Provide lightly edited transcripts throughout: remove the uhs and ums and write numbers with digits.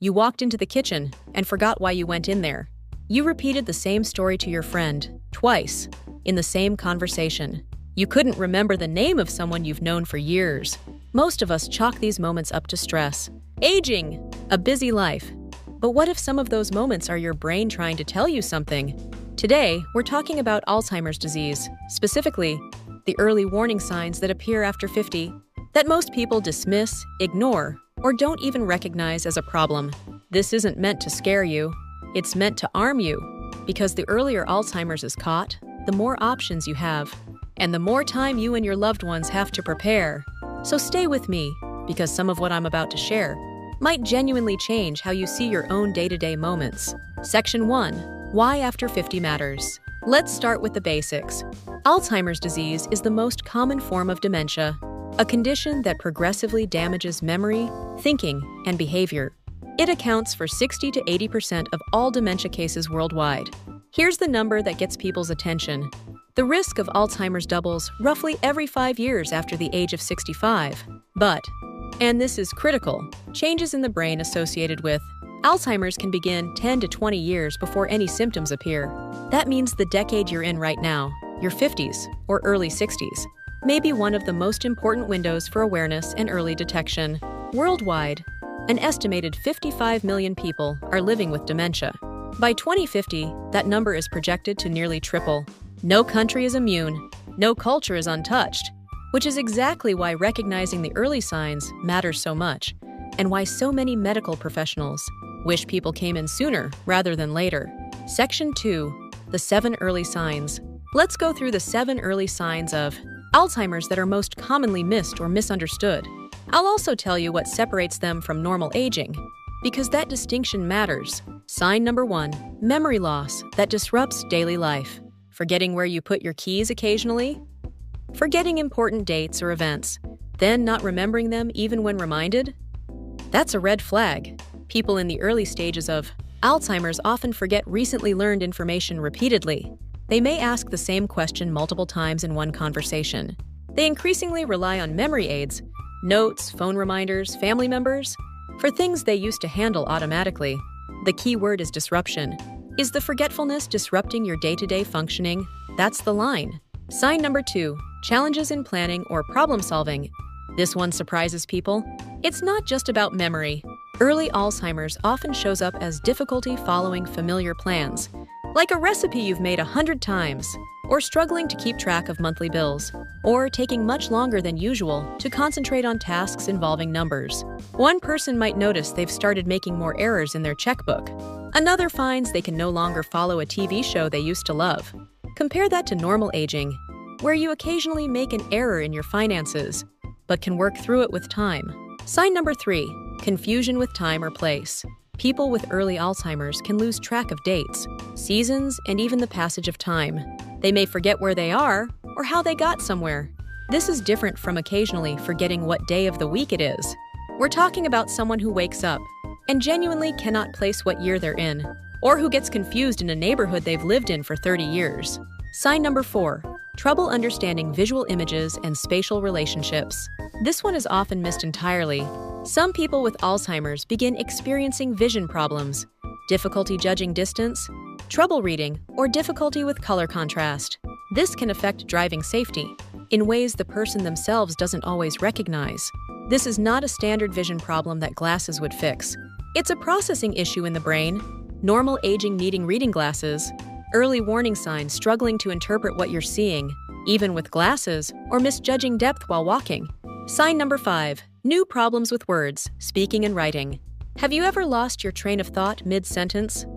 You walked into the kitchen and forgot why you went in there. You repeated the same story to your friend, twice, in the same conversation. You couldn't remember the name of someone you've known for years. Most of us chalk these moments up to stress. Aging, a busy life. But what if some of those moments are your brain trying to tell you something? Today, we're talking about Alzheimer's disease, specifically, the early warning signs that appear after 50, that most people dismiss, ignore, or don't even recognize as a problem. This isn't meant to scare you. It's meant to arm you, because the earlier Alzheimer's is caught, the more options you have, and the more time you and your loved ones have to prepare. So stay with me, because some of what I'm about to share might genuinely change how you see your own day-to-day moments. Section 1. Why after 50 matters. Let's start with the basics. Alzheimer's disease is the most common form of dementia, a condition that progressively damages memory, thinking, and behavior. It accounts for 60 to 80% of all dementia cases worldwide. Here's the number that gets people's attention. The risk of Alzheimer's doubles roughly every 5 years after the age of 65. But, and this is critical, changes in the brain associated with Alzheimer's can begin 10 to 20 years before any symptoms appear. That means the decade you're in right now, your 50s or early 60s, may be one of the most important windows for awareness and early detection. Worldwide, an estimated 55 million people are living with dementia. By 2050, that number is projected to nearly triple. No country is immune, no culture is untouched, which is exactly why recognizing the early signs matters so much, and why so many medical professionals wish people came in sooner rather than later. Section 2. The 7 early signs. Let's go through the 7 early signs of Alzheimer's that are most commonly missed or misunderstood. I'll also tell you what separates them from normal aging, because that distinction matters. Sign number 1. Memory loss that disrupts daily life. Forgetting where you put your keys occasionally? Forgetting important dates or events, then not remembering them even when reminded? That's a red flag. People in the early stages of Alzheimer's often forget recently learned information repeatedly. They may ask the same question multiple times in one conversation. They increasingly rely on memory aids, notes, phone reminders, family members, for things they used to handle automatically. The key word is disruption. Is the forgetfulness disrupting your day-to-day functioning? That's the line. Sign number 2. Challenges in planning or problem solving. This one surprises people. It's not just about memory. Early Alzheimer's often shows up as difficulty following familiar plans, like a recipe you've made 100 times, or struggling to keep track of monthly bills, or taking much longer than usual to concentrate on tasks involving numbers. One person might notice they've started making more errors in their checkbook. Another finds they can no longer follow a TV show they used to love. Compare that to normal aging, where you occasionally make an error in your finances, but can work through it with time. Sign number 3. Confusion with time or place. People with early Alzheimer's can lose track of dates, seasons, and even the passage of time. They may forget where they are or how they got somewhere. This is different from occasionally forgetting what day of the week it is. We're talking about someone who wakes up and genuinely cannot place what year they're in, or who gets confused in a neighborhood they've lived in for 30 years. Sign number 4. Trouble understanding visual images and spatial relationships. This one is often missed entirely. Some people with Alzheimer's begin experiencing vision problems, difficulty judging distance, trouble reading, or difficulty with color contrast. This can affect driving safety in ways the person themselves doesn't always recognize. This is not a standard vision problem that glasses would fix. It's a processing issue in the brain, normal aging needing reading glasses, early warning signs struggling to interpret what you're seeing, even with glasses, or misjudging depth while walking. Sign number 5. New problems with words, speaking and writing. Have you ever lost your train of thought mid-sentence?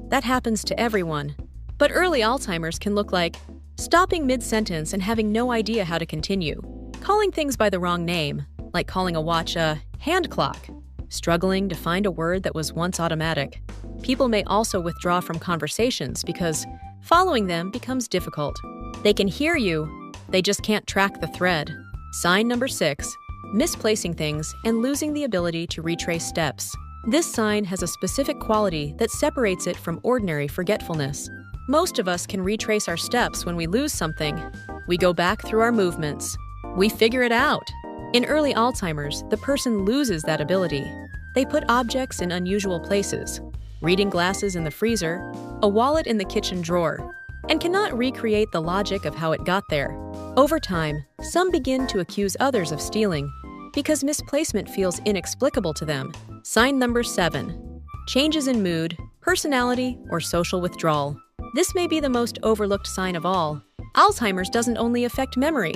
That happens to everyone. But early Alzheimer's can look like stopping mid-sentence and having no idea how to continue, calling things by the wrong name, like calling a watch a hand clock, struggling to find a word that was once automatic. People may also withdraw from conversations because following them becomes difficult. They can hear you, they just can't track the thread. Sign number 6. Misplacing things and losing the ability to retrace steps. This sign has a specific quality that separates it from ordinary forgetfulness. Most of us can retrace our steps when we lose something. We go back through our movements. We figure it out. In early Alzheimer's, the person loses that ability. They put objects in unusual places, reading glasses in the freezer, a wallet in the kitchen drawer, and cannot recreate the logic of how it got there. Over time, some begin to accuse others of stealing because misplacement feels inexplicable to them. Sign number 7. Changes in mood, personality, or social withdrawal. This may be the most overlooked sign of all. Alzheimer's doesn't only affect memory,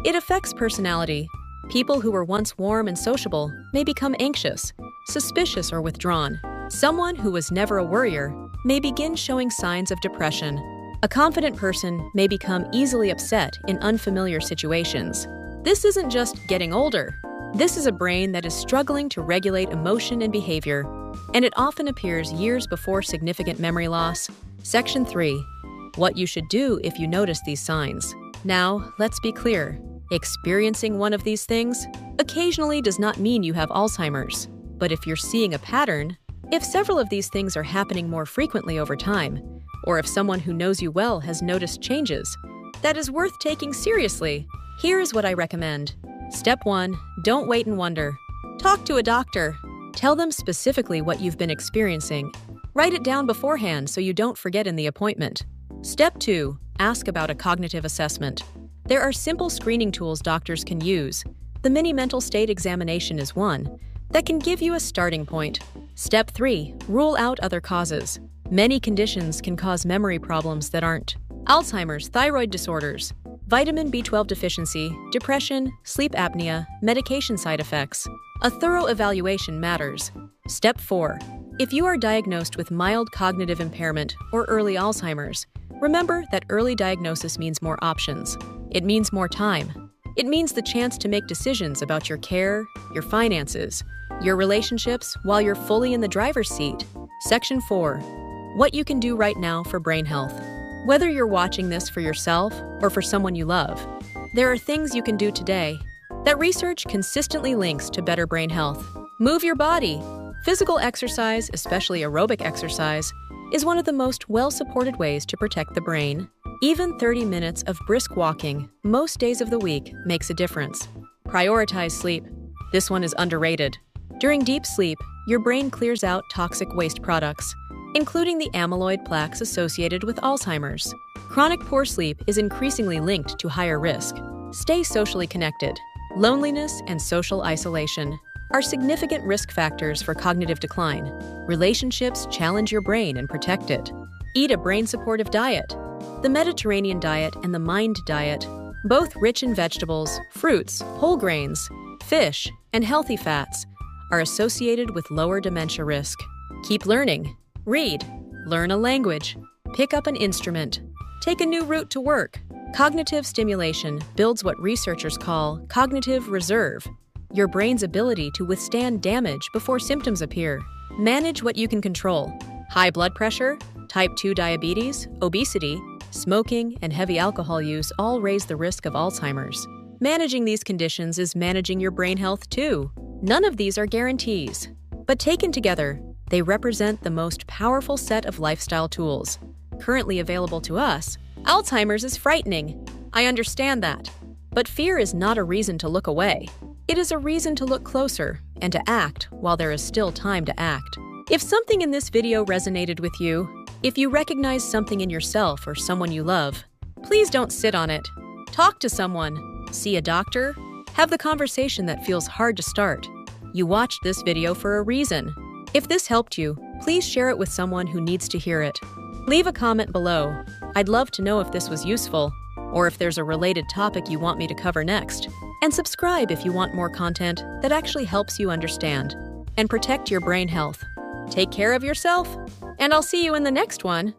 it affects personality. People who were once warm and sociable may become anxious, suspicious, or withdrawn. Someone who was never a worrier may begin showing signs of depression. A confident person may become easily upset in unfamiliar situations. This isn't just getting older. This is a brain that is struggling to regulate emotion and behavior, and it often appears years before significant memory loss. Section 3. What you should do if you notice these signs. Now, let's be clear. Experiencing one of these things occasionally does not mean you have Alzheimer's. But if you're seeing a pattern, if several of these things are happening more frequently over time, or if someone who knows you well has noticed changes, that is worth taking seriously. Here is what I recommend. Step 1. Don't wait and wonder. Talk to a doctor. Tell them specifically what you've been experiencing. Write it down beforehand so you don't forget in the appointment. Step 2. Ask about a cognitive assessment. There are simple screening tools doctors can use. The mini mental state examination is one that can give you a starting point. Step 3. Rule out other causes. Many conditions can cause memory problems that aren't. Alzheimer's, thyroid disorders, vitamin B12 deficiency, depression, sleep apnea, medication side effects. A thorough evaluation matters. Step 4. If you are diagnosed with mild cognitive impairment or early Alzheimer's, remember that early diagnosis means more options. It means more time. It means the chance to make decisions about your care, your finances, your relationships while you're fully in the driver's seat. Section 4. What you can do right now for brain health. Whether you're watching this for yourself or for someone you love, there are things you can do today that research consistently links to better brain health. Move your body. Physical exercise, especially aerobic exercise, is one of the most well-supported ways to protect the brain. Even 30 minutes of brisk walking most days of the week makes a difference. Prioritize sleep. This one is underrated. During deep sleep, your brain clears out toxic waste products, including the amyloid plaques associated with Alzheimer's. Chronic poor sleep is increasingly linked to higher risk. Stay socially connected. Loneliness and social isolation are significant risk factors for cognitive decline. Relationships challenge your brain and protect it. Eat a brain-supportive diet. The Mediterranean diet and the Mind diet, both rich in vegetables, fruits, whole grains, fish, and healthy fats, are associated with lower dementia risk. Keep learning. Read. Learn a language. Pick up an instrument. Take a new route to work. Cognitive stimulation builds what researchers call cognitive reserve, your brain's ability to withstand damage before symptoms appear. Manage what you can control. High blood pressure, type 2 diabetes, obesity, smoking, and heavy alcohol use all raise the risk of Alzheimer's. Managing these conditions is managing your brain health too. None of these are guarantees, but taken together, they represent the most powerful set of lifestyle tools currently available to us. Alzheimer's is frightening. I understand that. But fear is not a reason to look away. It is a reason to look closer and to act while there is still time to act. If something in this video resonated with you, if you recognize something in yourself or someone you love, please don't sit on it. Talk to someone. See a doctor. Have the conversation that feels hard to start. You watched this video for a reason. If this helped you, please share it with someone who needs to hear it. Leave a comment below. I'd love to know if this was useful, or if there's a related topic you want me to cover next. And subscribe if you want more content that actually helps you understand and protect your brain health. Take care of yourself, and I'll see you in the next one.